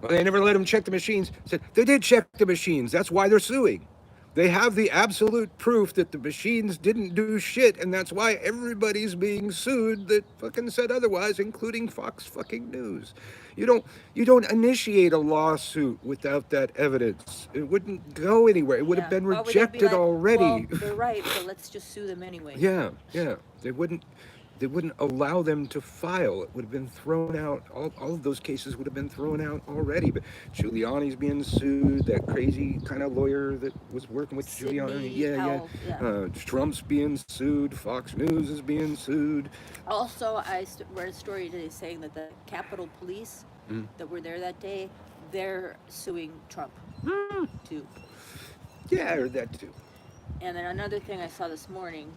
Speaker 1: Well, they never let him check the machines. Said they did check the machines. That's why they're suing. They have the absolute proof that the machines didn't do shit, and that's why everybody's being sued that fucking said otherwise, including Fox fucking News. You don't initiate a lawsuit without that evidence. It wouldn't go anywhere. It would have been
Speaker 2: Why would they be
Speaker 1: rejected
Speaker 2: like,
Speaker 1: already.
Speaker 2: Well, they're right, but let's just sue them anyway.
Speaker 1: Yeah, yeah. They wouldn't allow them to file. It would have been thrown out. All of those cases would have been thrown out already. But Giuliani's being sued. That crazy kind of lawyer that was working with
Speaker 2: Sidney
Speaker 1: Giuliani.
Speaker 2: Powell, yeah.
Speaker 1: Trump's being sued. Fox News is being sued.
Speaker 2: Also, I read a story today saying that the Capitol Police that were there that day, they're suing Trump too.
Speaker 1: Yeah, I heard that too.
Speaker 2: And then another thing I saw this morning,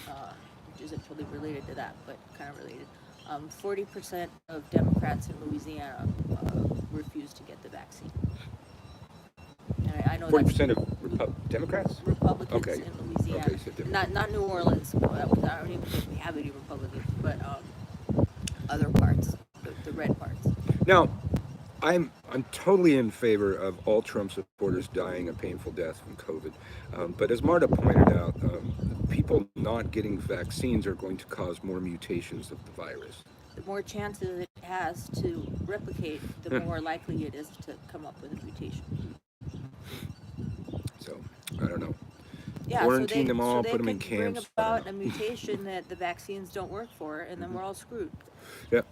Speaker 2: which isn't totally related to that, but kind of related, 40% of Democrats in Louisiana refuse to get the vaccine. And I know
Speaker 1: 40% of Democrats?
Speaker 2: Republicans
Speaker 1: Okay.
Speaker 2: in Louisiana.
Speaker 1: Okay, so
Speaker 2: Not New Orleans. I don't even think we have any Republicans, but other parts, the red parts.
Speaker 1: Now, I'm totally in favor of all Trump supporters dying a painful death from COVID. But as Marta pointed out, people not getting vaccines are going to cause more mutations of the virus.
Speaker 2: The more chances it has to replicate, the more likely it is to come up with a mutation.
Speaker 1: So, I don't know.
Speaker 2: Yeah,
Speaker 1: Quarantine them all,
Speaker 2: so
Speaker 1: put them
Speaker 2: they
Speaker 1: in
Speaker 2: could
Speaker 1: camps.
Speaker 2: bring about a mutation that the vaccines don't work for, and then we're all screwed.
Speaker 1: Yep.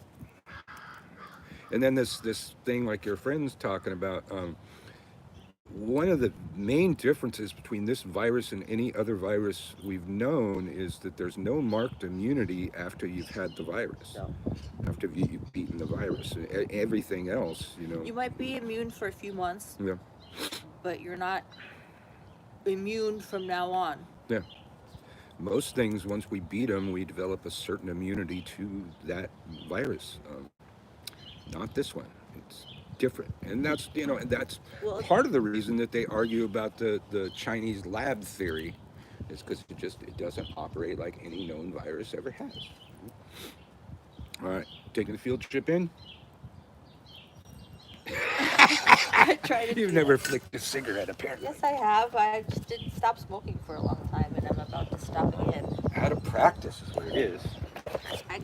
Speaker 1: And then this thing like your friend's talking about, one of the main differences between this virus and any other virus we've known is that there's no marked immunity after you've had the virus.
Speaker 2: So
Speaker 1: After you've beaten the virus. Everything else,
Speaker 2: you might be immune for a few months,
Speaker 1: Yeah.
Speaker 2: but you're not immune from now on.
Speaker 1: Yeah. Most things, once we beat them, we develop a certain immunity to that virus. Not this one. It's different, and that's
Speaker 2: Well,
Speaker 1: part of the reason that they argue about the Chinese lab theory, is because it doesn't operate like any known virus ever has. All right, taking the field trip in.
Speaker 2: I try to.
Speaker 1: You've never flicked a cigarette, apparently.
Speaker 2: Yes, I have. I just didn't stop smoking for a long time, and I'm about to stop again.
Speaker 1: Out of practice is what it is.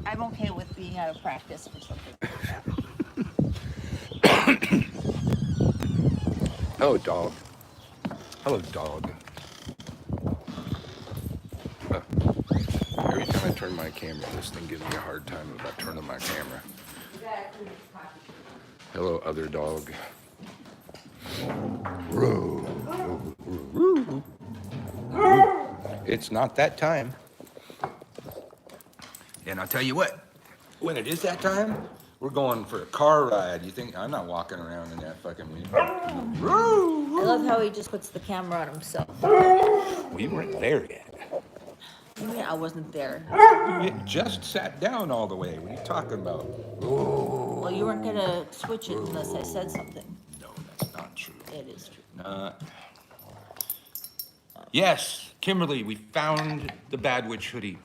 Speaker 2: I'm okay with being out of practice for something like that.
Speaker 1: Hello, dog. Hello, dog. Every time I turn my camera, this thing gives me a hard time about turning my camera. Hello, other dog. It's not that time. And I'll tell you what, when it is that time, we're going for a car ride. You think I'm not walking around in that fucking wind?
Speaker 2: I love how he just puts the camera on himself.
Speaker 1: We weren't there yet.
Speaker 2: I mean, I wasn't there.
Speaker 1: You just sat down all the way. What are you talking about?
Speaker 2: Well, you weren't gonna switch it unless I said something.
Speaker 1: No, that's not true.
Speaker 2: It is true.
Speaker 1: Yes, Kimberly, we found the Bad Witch hoodie.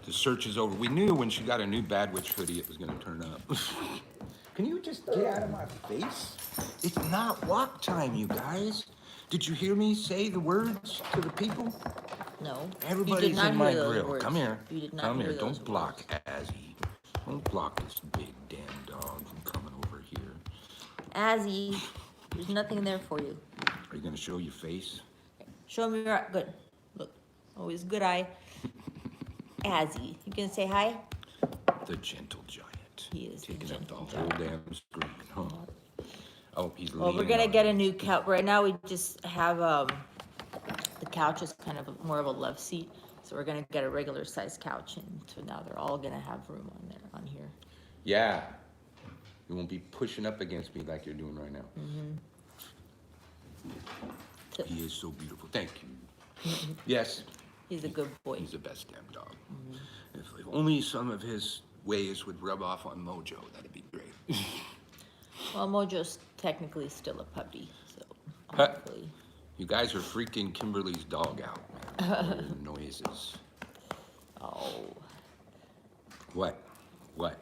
Speaker 1: The search is over. We knew when she got a new Bad Witch hoodie it was going to turn up. Can you just get out of my face? It's not walk time, you guys. Did you hear me say the words to the people?
Speaker 2: No.
Speaker 1: Everybody's
Speaker 2: you did not
Speaker 1: in my
Speaker 2: hear those
Speaker 1: grill.
Speaker 2: words.
Speaker 1: Come here.
Speaker 2: You did not
Speaker 1: Come
Speaker 2: hear
Speaker 1: here.
Speaker 2: those
Speaker 1: Don't block Azzy. Don't block this big damn dog from coming over here.
Speaker 2: Azzy, there's nothing there for you.
Speaker 1: Are you going to show your face?
Speaker 2: Show me your good. Look, always good eye. Azzy, you gonna say hi?
Speaker 1: The gentle giant.
Speaker 2: He is the
Speaker 1: taking up the
Speaker 2: gentle
Speaker 1: whole
Speaker 2: giant.
Speaker 1: damn screen, huh? Oh, he's
Speaker 2: Well, we're
Speaker 1: leaning
Speaker 2: gonna
Speaker 1: on
Speaker 2: get
Speaker 1: it.
Speaker 2: a new couch. Right now, we just have the couch is kind of more of a love seat, so we're gonna get a regular size couch, and so now they're all gonna have room on here.
Speaker 1: Yeah. You won't be pushing up against me like you're doing right now.
Speaker 2: So
Speaker 1: He is so beautiful. Thank you. Yes,
Speaker 2: he's a good boy.
Speaker 1: he's the best damn dog. If only some of his ways would rub off on Mojo, that'd be great.
Speaker 2: Well, Mojo's technically still a puppy, so
Speaker 1: Huh.
Speaker 2: hopefully.
Speaker 1: You guys are freaking Kimberly's dog out, man. All your noises.
Speaker 2: Oh,
Speaker 1: What? What?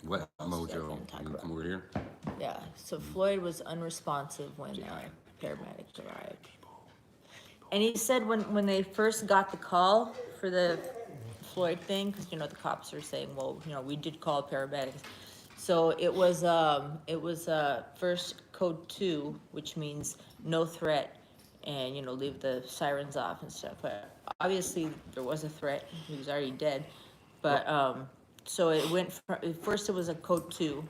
Speaker 1: What,
Speaker 2: else was I
Speaker 1: Mojo?
Speaker 2: gonna talk
Speaker 1: You
Speaker 2: about?
Speaker 1: come over here?
Speaker 2: yeah. So Floyd was unresponsive when paramedics arrived. And he said when they first got the call for the Floyd thing, because the cops are saying, well, we did call paramedics. So it was first code 2, which means no threat, and leave the sirens off and stuff. But obviously there was a threat. He was already dead. But so it went first it was a code 2.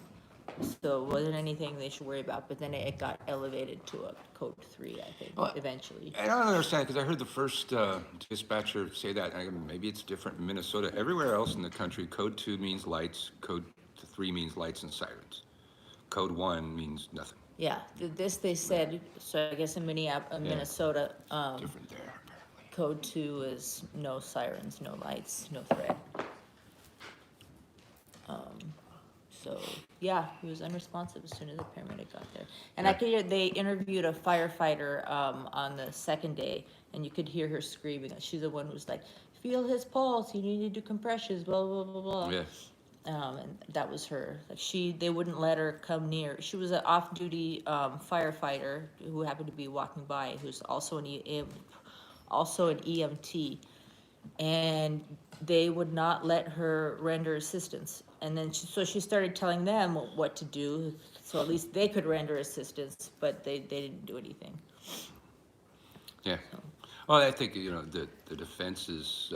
Speaker 2: So it wasn't anything they should worry about, but then it got elevated to a code 3, I think,
Speaker 1: Well,
Speaker 2: eventually.
Speaker 1: I don't understand because I heard the first dispatcher say that. And I go, maybe it's different in Minnesota. Everywhere else in the country, code 2 means lights, code 3 means lights and sirens. Code 1 means nothing.
Speaker 2: Yeah, this they said, so I guess in Minnesota,
Speaker 1: Different there, apparently.
Speaker 2: code 2 is no sirens, no lights, no threat. So, yeah, he was unresponsive as soon as the paramedic got there. And I could hear, they interviewed a firefighter, on the second day, and you could hear her screaming. She's the one who was like, feel his pulse, you need to do compressions, blah, blah, blah, blah.
Speaker 1: Yeah.
Speaker 2: And that was her. Like they wouldn't let her come near. She was an off-duty firefighter who happened to be walking by, who's also an EMT, and they would not let her render assistance. And then so she started telling them what to do, so at least they could render assistance, but they didn't do anything.
Speaker 1: Yeah. Well, I think, the defense's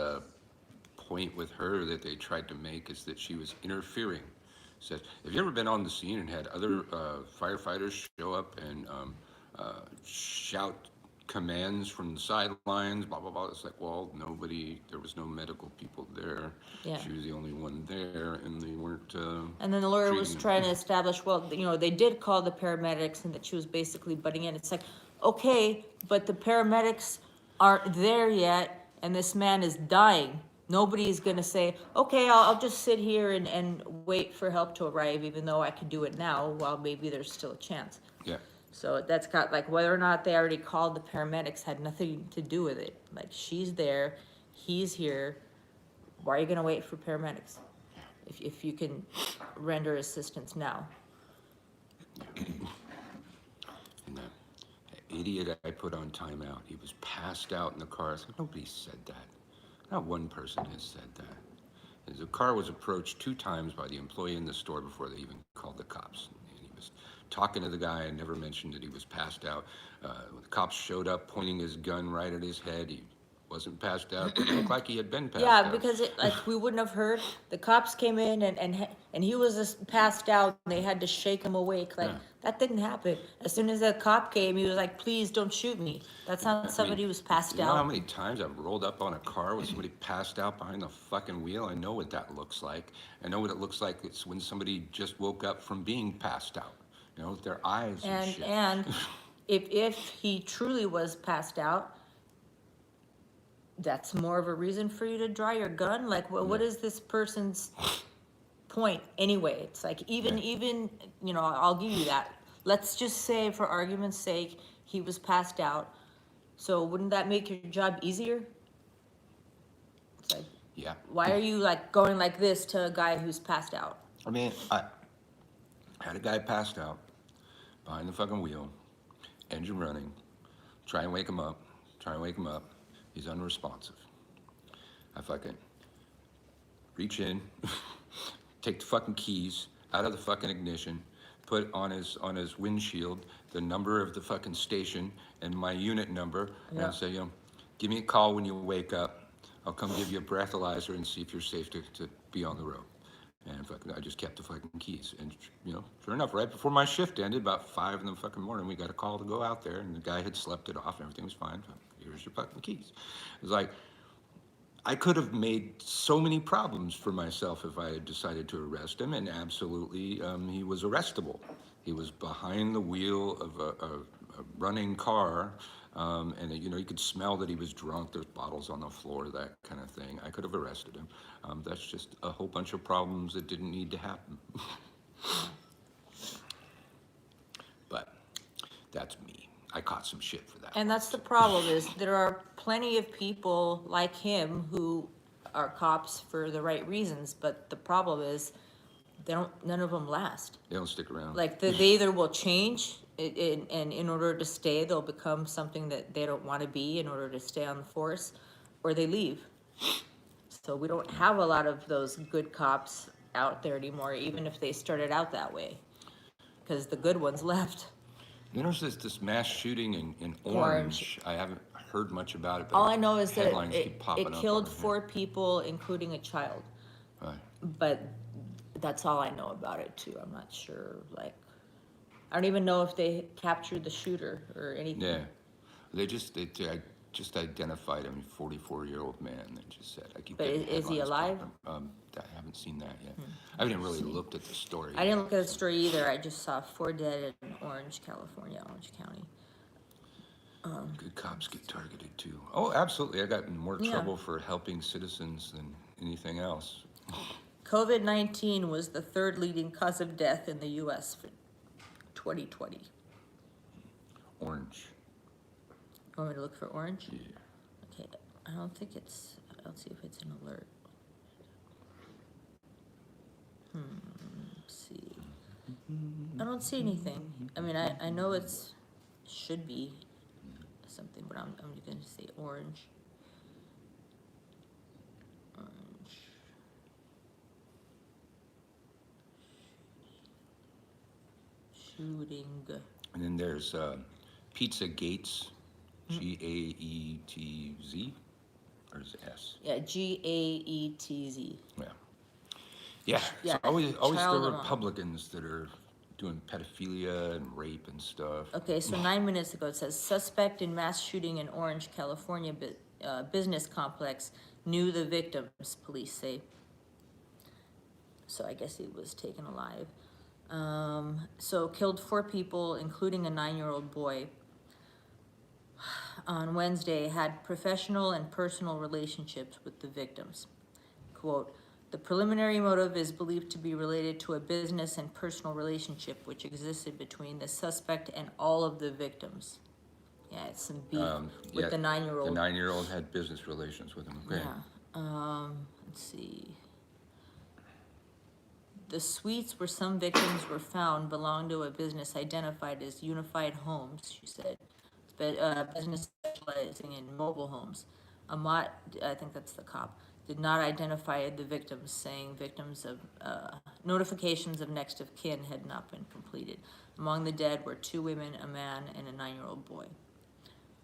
Speaker 1: point with her that they tried to make is that she was interfering. Said, have you ever been on the scene and had other firefighters show up and shout commands from the sidelines, blah, blah, blah? It's like, well, there was no medical people there.
Speaker 2: Yeah.
Speaker 1: She was the only one there, and they weren't.
Speaker 2: And then the lawyer was
Speaker 1: treating
Speaker 2: trying to establish, well, they did call the paramedics and that she was basically butting in. It's like, okay, but the paramedics aren't there yet, and this man is dying. Nobody's gonna say, okay, I'll just sit here and wait for help to arrive, even though I could do it now, while maybe there's still a chance.
Speaker 1: Yeah.
Speaker 2: So that's got, like, whether or not they already called the paramedics had nothing to do with it. Like, she's there, he's here. Why are you gonna wait for paramedics? If you can render assistance now.
Speaker 1: And the idiot I put on timeout, he was passed out in the car. I said, nobody said that. Not one person has said that. The car was approached 2 times by the employee in the store before they even called the cops. And he was talking to the guy and never mentioned that he was passed out. When the cops showed up pointing his gun right at his head, he wasn't passed out. It looked like he had been passed out.
Speaker 2: Yeah, because we wouldn't have heard. The cops came in and he was just passed out and they had to shake him awake. Like, that didn't happen. As soon as the cop came, he was like, please don't shoot me. That's not somebody who was passed
Speaker 1: You know how
Speaker 2: out.
Speaker 1: many times I've rolled up on a car with somebody passed out behind the fucking wheel? I know what that looks like. I know what it looks like. It's when somebody just woke up from being passed out. With their eyes and shit.
Speaker 2: And if he truly was passed out, that's more of a reason for you to draw your gun. Like, what is this person's point anyway? It's like, even I'll give you that. Let's just say, for argument's sake, he was passed out. So wouldn't that make your job easier? It's like,
Speaker 1: Yeah.
Speaker 2: why are you like going like this to a guy who's passed out?
Speaker 1: I mean, I had a guy passed out behind the fucking wheel, engine running, try and wake him up. He's unresponsive. I fucking reach in, take the fucking keys out of the fucking ignition, put on his windshield the number of the fucking station and my unit number, and I say, give me a call when you wake up. I'll come give you a breathalyzer and see if you're safe to be on the road. And fucking, I just kept the fucking keys. And, sure enough, right before my shift ended, about 5 in the fucking morning, we got a call to go out there, and the guy had slept it off, and everything was fine. So, here's your fucking keys. It was like, I could have made so many problems for myself if I had decided to arrest him, and absolutely, he was arrestable. He was behind the wheel of a running car, and you could smell that he was drunk. There's bottles on the floor, that kind of thing. I could have arrested him. That's just a whole bunch of problems that didn't need to happen. That's me. I caught some shit for that.
Speaker 2: And that's the problem, is there are plenty of people like him who are cops for the right reasons, but the problem is none of them last.
Speaker 1: They don't stick around.
Speaker 2: Like, they either will change, and in order to stay, they'll become something that they don't want to be in order to stay on the force, or they leave. So we don't have a lot of those good cops out there anymore, even if they started out that way, because the good ones left.
Speaker 1: You know, there's this mass shooting in
Speaker 2: Orange.
Speaker 1: Orange. I haven't heard much about it, but
Speaker 2: All I know is that
Speaker 1: headlines
Speaker 2: it,
Speaker 1: keep popping
Speaker 2: it
Speaker 1: up
Speaker 2: killed
Speaker 1: on it.
Speaker 2: 4 people, including a child.
Speaker 1: Right.
Speaker 2: But that's all I know about it too. I'm not sure, like, I don't even know if they captured the shooter or anything.
Speaker 1: Yeah, I just identified him, 44-year-old man. They just said, I keep
Speaker 2: But
Speaker 1: getting
Speaker 2: is he
Speaker 1: headlines
Speaker 2: alive?
Speaker 1: popping. I haven't seen that yet. I haven't really looked at the story.
Speaker 2: I didn't look at the story either. I just saw 4 dead in Orange, California, Orange County.
Speaker 1: Good cops get targeted too. Oh, absolutely. I got in more
Speaker 2: Yeah.
Speaker 1: trouble for helping citizens than anything else.
Speaker 2: COVID-19 was the 3rd leading cause of death in the U.S. for 2020.
Speaker 1: Orange.
Speaker 2: Want me to look for Orange?
Speaker 1: Yeah.
Speaker 2: Okay, I don't think it's, let's see if it's an alert. Let's see. I don't see anything. I mean, I know it's, should be something, but I'm gonna say Orange. Orange. Shooting.
Speaker 1: And then there's Pizza Gates, Gaetz, or is it S?
Speaker 2: Yeah, Gaetz.
Speaker 1: Yeah. Yeah,
Speaker 2: Yeah,
Speaker 1: it's always the
Speaker 2: child mom.
Speaker 1: Republicans that are doing pedophilia and rape and stuff.
Speaker 2: Okay, so 9 minutes ago it says suspect in mass shooting in Orange, California business complex knew the victims, police say. So I guess he was taken alive. So killed 4 people, including a 9-year-old boy. On Wednesday, had professional and personal relationships with the victims. Quote, the preliminary motive is believed to be related to a business and personal relationship which existed between the suspect and all of the victims. Yeah, it's some beef with
Speaker 1: Yeah,
Speaker 2: the 9-year-old.
Speaker 1: The 9-year-old had business relations with him. Okay.
Speaker 2: Yeah. Let's see. The suites where some victims were found belonged to a business identified as Unified Homes, she said. Business specializing in mobile homes. Amat, I think that's the cop, did not identify the victims, saying victims of notifications of next of kin had not been completed. Among the dead were 2 women, a man, and a 9-year-old boy.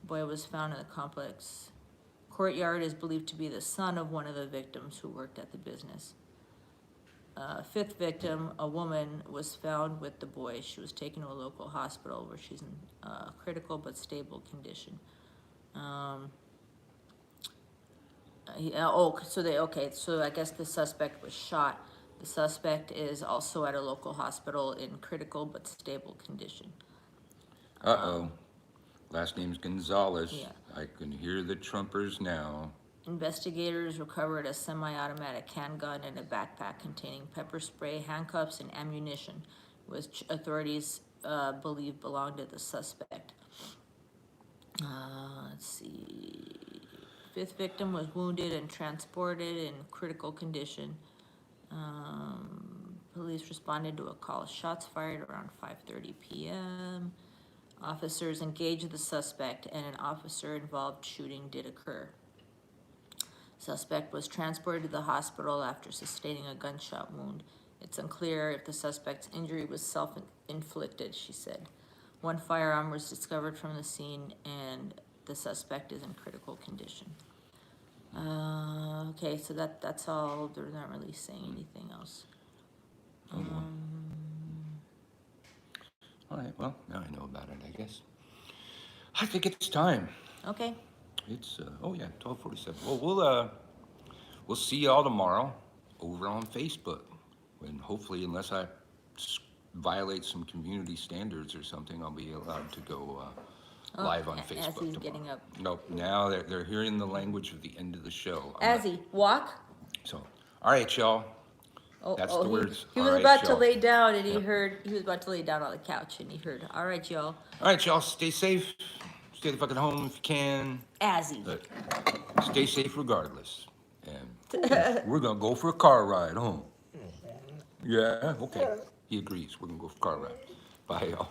Speaker 2: The boy was found in the complex courtyard, is believed to be the son of one of the victims who worked at the business. 5th victim, a woman, was found with the boy. She was taken to a local hospital where she's in critical but stable condition. So I guess the suspect was shot. The suspect is also at a local hospital in critical but stable condition.
Speaker 1: Uh-oh. Last name's Gonzalez.
Speaker 2: Yeah.
Speaker 1: I can hear the Trumpers now.
Speaker 2: Investigators recovered a semi-automatic handgun and a backpack containing pepper spray, handcuffs, and ammunition, which authorities believe belonged to the suspect. Let's see. 5th victim was wounded and transported in critical condition. Police responded to a call of shots fired around 5:30 p.m. Officers engaged the suspect, and an officer-involved shooting did occur. Suspect was transported to the hospital after sustaining a gunshot wound. It's unclear if the suspect's injury was self-inflicted, she said. 1 firearm was discovered from the scene, and the suspect is in critical condition. Okay, so that's all. They're not really saying anything else.
Speaker 1: All right, well, now I know about it, I guess. I think it's time.
Speaker 2: Okay,
Speaker 1: It's, 12:47. Well, we'll see y'all tomorrow over on Facebook. And hopefully, unless I violate some community standards or something, I'll be allowed to go live on
Speaker 2: as
Speaker 1: Facebook
Speaker 2: he's
Speaker 1: tomorrow.
Speaker 2: getting up.
Speaker 1: Nope, now they're hearing the language of the end of the show.
Speaker 2: Azzy, walk.
Speaker 1: So, all right, y'all. That's the words.
Speaker 2: He
Speaker 1: All
Speaker 2: was
Speaker 1: right,
Speaker 2: about to
Speaker 1: y'all.
Speaker 2: lay down and he
Speaker 1: Yep.
Speaker 2: heard, he was about to lay down on the couch and he heard, all right, y'all,
Speaker 1: All right, y'all, stay safe. Stay the fuck at home if you can.
Speaker 2: Azzy.
Speaker 1: But stay safe regardless. And we're gonna go for a car ride home. Yeah, okay. He agrees. We're gonna go for a car ride. Bye, y'all.